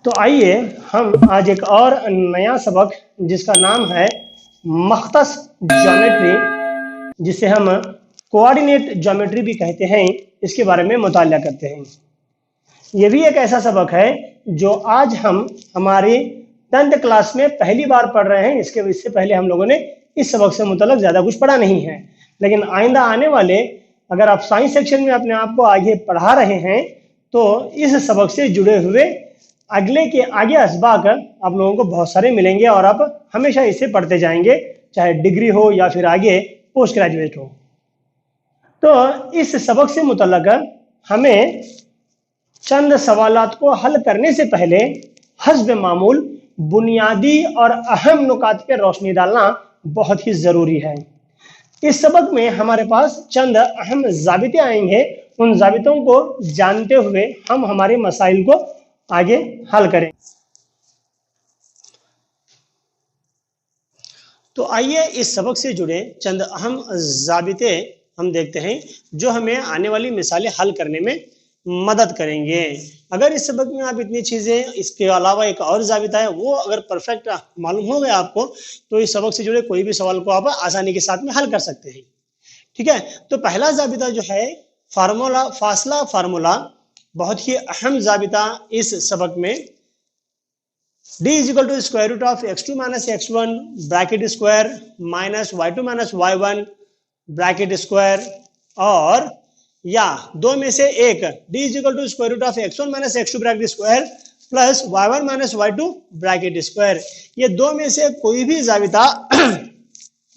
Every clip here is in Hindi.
तो आइए हम आज एक और नया सबक जिसका नाम है मख्तस ज्योमेट्री, जिसे हम कोऑर्डिनेट ज्योमेट्री भी कहते हैं, इसके बारे में मुतालिया करते हैं। ये भी एक ऐसा सबक है जो आज हम हमारी 10th क्लास में पहली बार पढ़ रहे हैं। इससे पहले हम लोगों ने इस सबक से मुतल्लिक ज़्यादा कुछ पढ़ा नहीं है, लेकिन आइंदा आने वाले अगर आप साइंस सेक्शन में अपने आप को आगे पढ़ा रहे हैं तो इस सबक से जुड़े हुए अगले के आगे असबाक आप लोगों को बहुत सारे मिलेंगे और आप हमेशा इसे पढ़ते जाएंगे, चाहे डिग्री हो या फिर आगे पोस्ट ग्रेजुएट हो। तो इस सबक से मुतल्लिक हमें चंद सवालात को हल करने से पहले हस्ब मामूल बुनियादी और अहम नुकात पे रोशनी डालना बहुत ही ज़रूरी है। इस सबक में हमारे पास चंद अहम ज़ाबिते आएंगे। उन ज़ाबितों को जानते हुए हम हमारे मसाइल को आगे हल करें। तो आइए इस सबक से जुड़े चंद अहम ज़ाबिते हम देखते हैं जो हमें आने वाली मिसालें हल करने में मदद करेंगे। अगर इस सबक में आप इतनी चीज़ें, इसके अलावा एक और ज़ाबिता है, वो अगर परफेक्ट मालूम हो गया आपको तो इस सबक से जुड़े कोई भी सवाल को आप आसानी के साथ में हल कर सकते हैं। ठीक है, तो पहला ज़ाबिता जो है फासला फार्मूला, बहुत ही अहम ज़ाबिता इस सबक में। d is equal to square root of x2 minus x1 bracket square minus y2 minus y1 bracket square, और या दो में से एक d is equal to square root of x1 minus x2 bracket square plus y1 minus y2 bracket square. ये दो में से कोई भी ज़ाबिता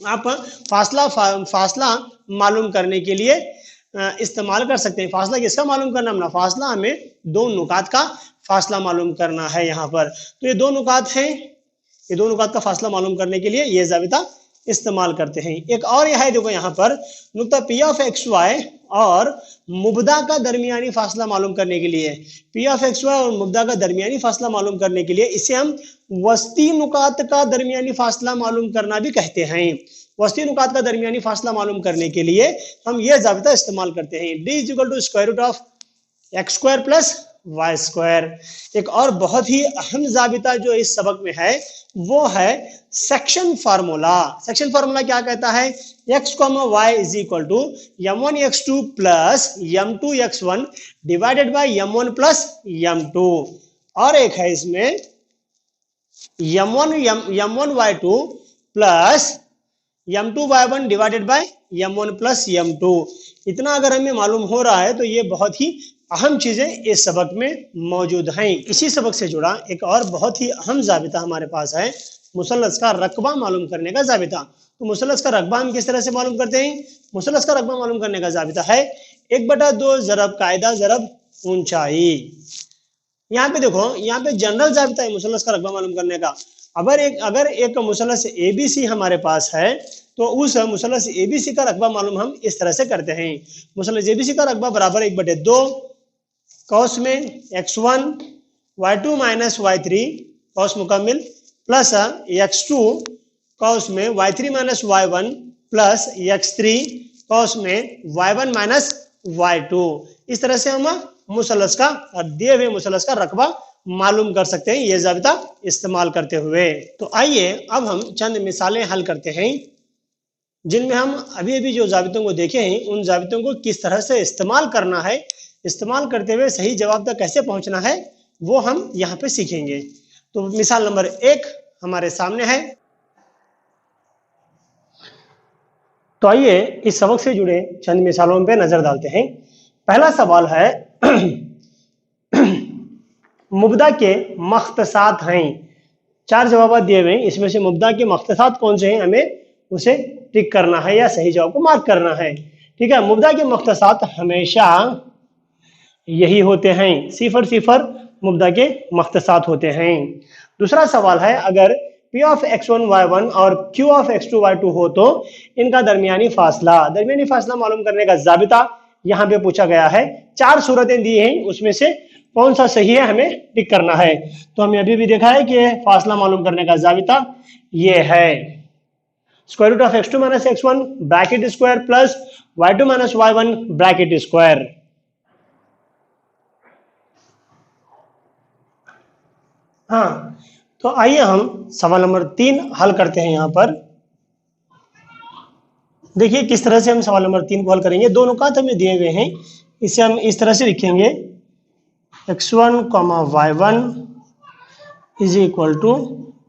आप फासला मालूम करने के लिए इस्तेमाल कर सकते हैं। फासला किसका मालूम करना है? फासला हमें दो नुकात का फासला मालूम करना है यहाँ पर। तो ये दो नुकात हैं, ये दो नुकात का फासला मालूम करने के लिए ये ज़ाबिता इस्तेमाल करते हैं। एक और यह है, देखो यहाँ पर नुक्ता P ऑफ एक्स वाई और मुब्दा का दरमियानी फासला मालूम करने के लिए, P ऑफ एक्स वाई और मुब्दा का दरमियानी फासला मालूम करने के लिए इसे हम वस्ती नुकात का दरमियानी फासला मालूम करना भी कहते हैं। वस्ती नुकात का दरमियानी फासला मालूम करने के लिए हम ये ज़ाबिता इस्तेमाल करते हैं। d is equal to square root of x square plus y square. एक और बहुत ही अहम ज़ाबिता जो इस सबक में है वो है सेक्शन फार्मूला। सेक्शन फार्मूला क्या कहता है? x, y is equal to m1 x2 plus m2 x1 divided by m1 plus m2, और एक है इसमें m1 y2 plus m2 y1 divided by m1 plus m2। इतना अगर हमें मालूम हो रहा है तो ये बहुत ही अहम चीजें इस सबक में मौजूद हैं। इसी सबक से जुड़ा एक और बहुत ही अहम ज़ाबिता हमारे पास है, मुसल्लस का रकबा मालूम करने का ज़ाबिता। तो मुसल्लस का रकबा हम किस तरह से मालूम करते हैं? मुसल्लस का रकबा मालूम करने का ज़ाबिता है 1/2 ज़रब कायदा ज़रब ऊंचाई। यहाँ पे देखो, यहाँ पे जनरल ज़ाबिता है मुसल्लस का रकबा मालूम करने का। अगर एक मुसल्लस ABC हमारे पास है तो उस मुसल्लस ABC का रकबा मालूम हम इस तरह से करते हैं। मुसल्लस ABC का रकबा बराबर 1/2 कौस में x1 y2 minus y3 कौस मुकम्मिल plus x2 कौस में y3 minus y1 plus x3 कौस में y1 माइनस y2। इस तरह से हम मुसल्लस का दिए हुए मुसल्लस का रकबा मालूम कर सकते हैं ये ज़ाबिता इस्तेमाल करते हुए। तो आइए अब हम चंद मिसालें हल करते हैं जिनमें हम अभी अभी जो ज़ाबितों को देखे हैं उन ज़ाबितों को किस तरह से इस्तेमाल करना है, इस्तेमाल करते हुए सही जवाब तक कैसे पहुंचना है वो हम यहाँ पे सीखेंगे। तो मिसाल नंबर 1 हमारे सामने है। तो आइए इस सबक से जुड़े चंद मिसालों पे नजर डालते हैं। पहला सवाल है मुब्दा के मख्तसात हैं। 4 जवाब दिए हुए हैं, इसमें से मुब्दा के मख्तसात कौन से हैं हमें उसे टिक करना है या सही जवाब को मार्क करना है। ठीक है, मुब्दा के मख्तसात हमेशा यही होते हैं, 0 मुब्दा के मख्तसात होते हैं। दूसरा सवाल है, अगर P ऑफ x1 y1 और Q ऑफ x2 y2 हो तो इनका दरमियानी फासला मालूम करने का ज़ाबिता यहाँ पे पूछा गया है। 4 सूरतें दी हैं, उसमें से कौन सा सही है हमें टिक करना है। तो हमने अभी भी देखा है कि फासला मालूम करने का ज़ाबिता ये है square root of x2 minus x1 bracket square plus y2 minus y1 bracket square. हाँ, तो आइए हम सवाल नंबर 3 हल करते हैं। यहाँ पर देखिए किस तरह से हम सवाल नंबर 3 को हल करेंगे। दो नुकात हमें दिए हुए हैं, इसे हम इस तरह से लिखेंगे x1, y1 is equal to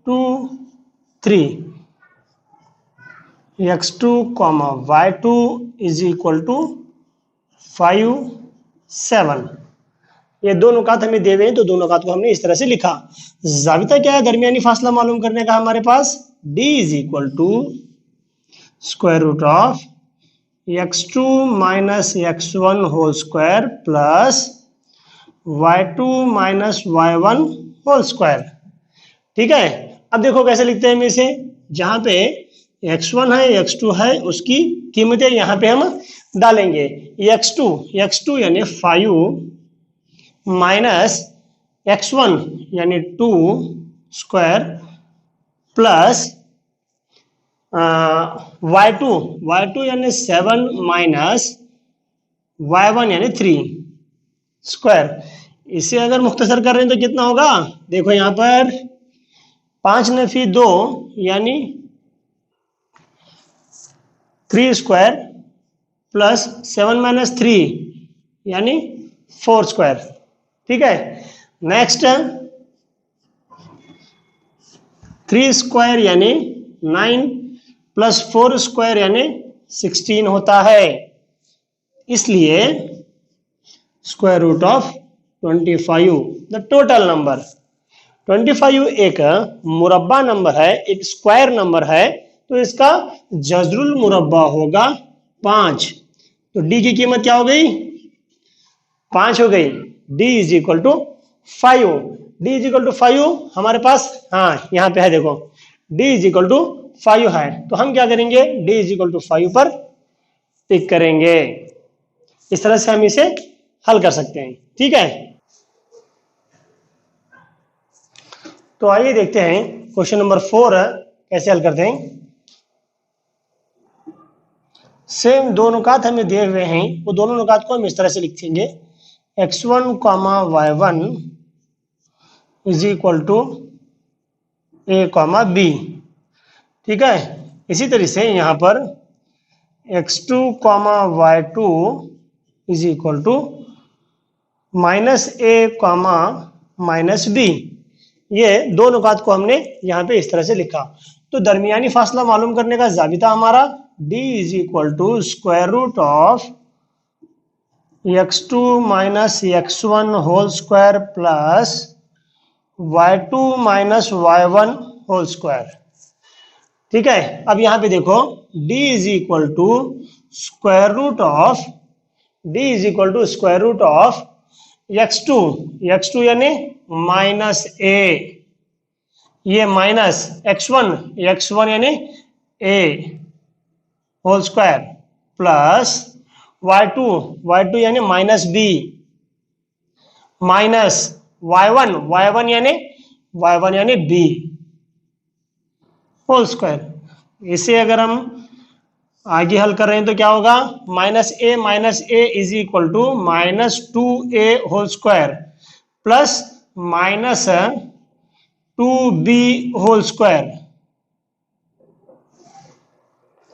2, 3, x2, y2 is equal to 5, 7। ये दो नुकात हमें दिए हुए हैं, तो दो नुकात को हमने इस तरह से लिखा। जाबिता क्या है दरमियानी फासला मालूम करने का हमारे पास, d is equal to square root of x2 minus x1 whole square plus y2 minus y1 whole square. ठीक है, अब देखो कैसे लिखते हैं हम इसे। जहां पे x1 है x2 है उसकी कीमतें यहां पे हम डालेंगे। x2 यानी 5 माइनस x1 यानी 2 स्क्वायर प्लस y2 यानी 7 माइनस y1 यानी 3 स्क्वायर। इसे अगर मुख्तसर कर रहे हैं तो कितना होगा, देखो यहाँ पर 5 नफी 2 यानी 3 स्क्वायर प्लस 7 माइनस 3 यानी 4 स्क्वायर। ठीक है, नेक्स्ट 3 स्क्वायर यानी 9 प्लस 4 स्क्वायर यानी 16 होता है। इसलिए square root of 25 the total number. 25 एक मुरब्बा नंबर है, एक स्क्वायर नंबर है, तो इसका जज़रुल मुरब्बा होगा 5। तो डी की कीमत क्या हो गई, 5 हो गई। D is equal to 5। D is equal to 5 हमारे पास, हाँ यहाँ पे है देखो, डी इज इक्वल टू 5 है। तो हम क्या करेंगे, डी इज इक्वल टू 5 पर टिक करेंगे। इस तरह से हम इसे हल कर सकते हैं। ठीक है, तो आइए देखते हैं क्वेश्चन नंबर 4 कैसे हल करते हैं। सेम दो नुकात हमें दिए हुए हैं, वो दोनों नुकात को हम इस तरह से लिखेंगे x1, y1 is equal to a, b। ठीक है, इसी तरह से यहाँ पर x2, y2 is equal to minus a, minus b। ये दो नुकात को हमने यहाँ पे इस तरह से लिखा। तो दरमियानी फासला मालूम करने का जाबिता हमारा d is equal to square root of x2 minus x1 whole square plus y2 minus y1 whole square. ठीक है, अब यहां पे देखो d is equal to square root of x2 यानी माइनस a, ये माइनस x1 यानी a whole square plus y2 यानी माइनस b माइनस y1 यानी b होल स्क्वायर। इसे अगर हम आगे हल कर रहे हैं तो क्या होगा, minus A is equal to minus 2a whole square plus minus 2b whole square,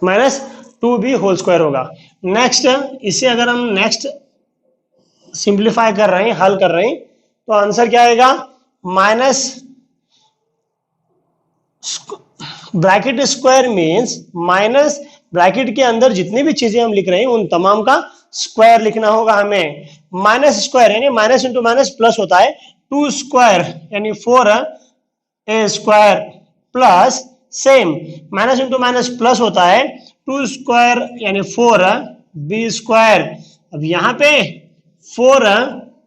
minus 2b whole square होगा। नेक्स्ट इसे अगर हम नेक्स्ट सिंप्लीफाई कर रहे हैं, हल कर रहे हैं, तो आंसर क्या आएगा, minus bracket square means minus bracket के अंदर जितनी भी चीजें हम लिख रहे हैं उन तमाम का स्क्वायर लिखना होगा हमें। माइनस स्क्वायर यानी माइनस इंटू माइनस प्लस होता है, 2 स्क्वायर यानी 4a square plus same minus into minus plus होता है, 2 स्क्वायर यानी 4b स्क्वायर। अब यहाँ पे 4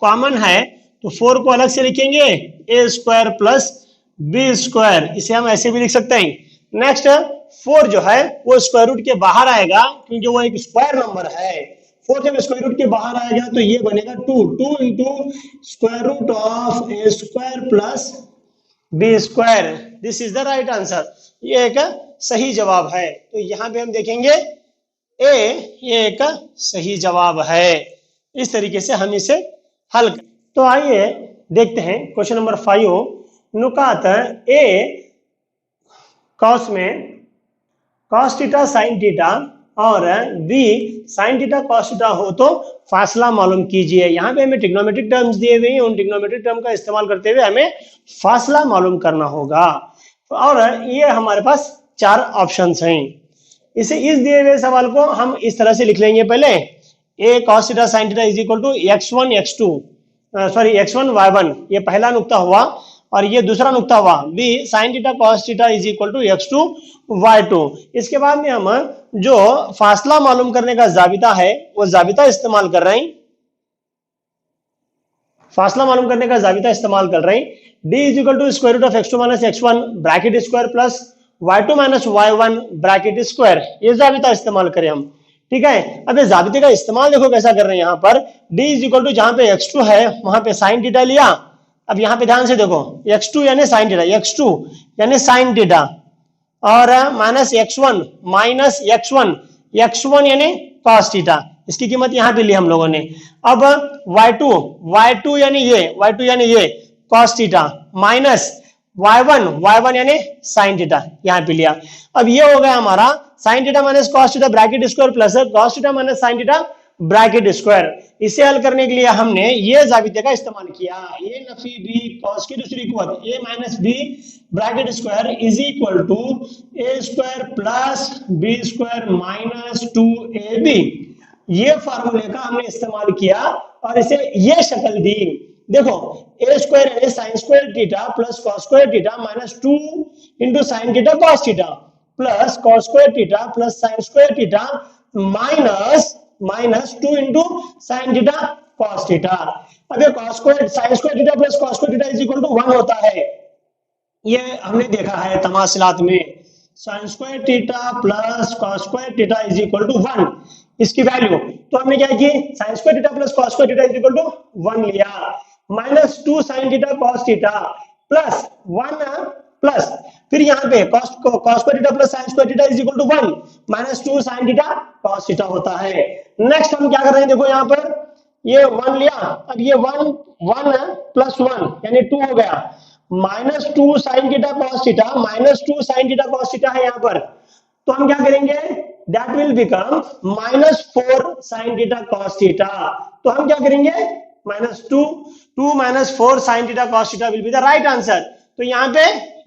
कॉमन है तो 4 को अलग से लिखेंगे, a square plus b square, इसे हम ऐसे भी लिख सकते हैं। नेक्स्ट 4 जो है वो स्क्वायर रूट के बाहर आएगा क्योंकि वो एक स्क्वायर नंबर है। 4 जब स्क्वायर रूट के बाहर आएगा तो ये बनेगा 2 into square root of A square plus B square. This is the right answer, ये एक सही जवाब है। तो यहाँ पे हम देखेंगे ए, ये एक सही जवाब है। इस तरीके से हम इसे हल। तो आइए देखते हैं क्वेश्चन नंबर 5। नुकात ए कॉस में कॉस थीटा साइन थीटा और B sine theta cos theta हो तो फासला मालूम कीजिए। यहाँ पे हमें ट्रिग्नोमेट्रिक टर्म्स दिए हुए हैं, उन ट्रिग्नोमेट्रिक टर्म का इस्तेमाल करते हुए हमें फासला मालूम करना होगा। और ये हमारे पास 4 ऑप्शंस हैं। इस दिए हुए सवाल को हम इस तरह से लिख लेंगे। पहले a cos theta sine theta is equal to x1 x2 sorry x1 y1, ये पहला नुक्ता हुआ। और ये दूसरा नुक्ता हुआ B sine theta cos theta is equal to x2 y2। इसके बाद में हम जो फासला मालूम करने का जाबिता है वो जाबिता इस्तेमाल कर रहे हैं। फासला मालूम करने का जाबिता इस्तेमाल कर रहे हैं। d is equal to square root of x2 minus x1 bracket square plus y2 minus y1 bracket square, ये जाबिता इस्तेमाल करें हम। ठीक है, अब इस जाबिते का इस्तेमाल देखो कैसा कर रहे हैं। यहाँ पर d इज इक्वल टू जहां पे x2 है वहां पे साइन थीटा लिया। अब यहाँ पे ध्यान से देखो x2 यानी साइन थीटा, x2 यानी साइन थीटा और माइनस x1 यानी कॉस थीटा, इसकी कीमत यहाँ पे ली हम लोगों ने। अब y2 यानी ये कॉस थीटा माइनस y1 यानी साइन थीटा यहाँ पे लिया। अब ये हो गया हमारा sine theta minus cos theta bracket square plus cos theta minus sine theta bracket square. इसे हल करने के लिए हमने ये जाबिते का इस्तेमाल किया। ए नफी बी कॉस की दूसरी कुवत a minus b bracket square is equal to a square plus B square minus 2ab। ये फार्मूले का हमने इस्तेमाल किया और इसे ये शक्ल दी। देखो ए स्क्वायर यानी sine square theta plus cos square theta minus 2 into sine theta cos theta plus cos square theta plus sine square theta minus 2 into sine theta cos theta. अब ये cos square sine square theta plus cos square theta is equal to 1 होता है। ये हमने देखा है तमासलात में, sine square theta plus cos square theta is equal to 1 इसकी वैल्यू। तो हमने क्या की sine square theta plus cos square theta is equal to 1 लिया, minus 2 sine theta cos theta plus 1 plus फिर यहाँ पे cos square theta plus sine square theta is equal to 1 minus 2 sine theta cos theta होता है। नेक्स्ट हम क्या कर रहे हैं, देखो यहाँ पर ये 1 लिया, अब ये 1 प्लस 1 यानी 2 हो गया, minus 2 sine theta cos theta minus 2 sine theta cos theta है यहाँ पर। तो हम क्या करेंगे, that will become minus 4 sign theta cos theta. तो हम क्या करेंगे minus 2 minus 4 sign theta cos theta will be the right answer. तो यहाँ पे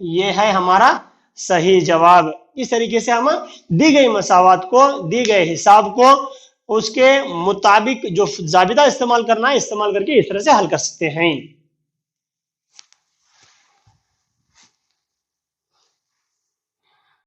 ये है हमारा सही जवाब। इस तरीके से हम दी गई मसावत को, दी गए हिसाब को उसके मुताबिक जो जाबिता इस्तेमाल करना है इस्तेमाल करके इस तरह से हल कर सकते हैं।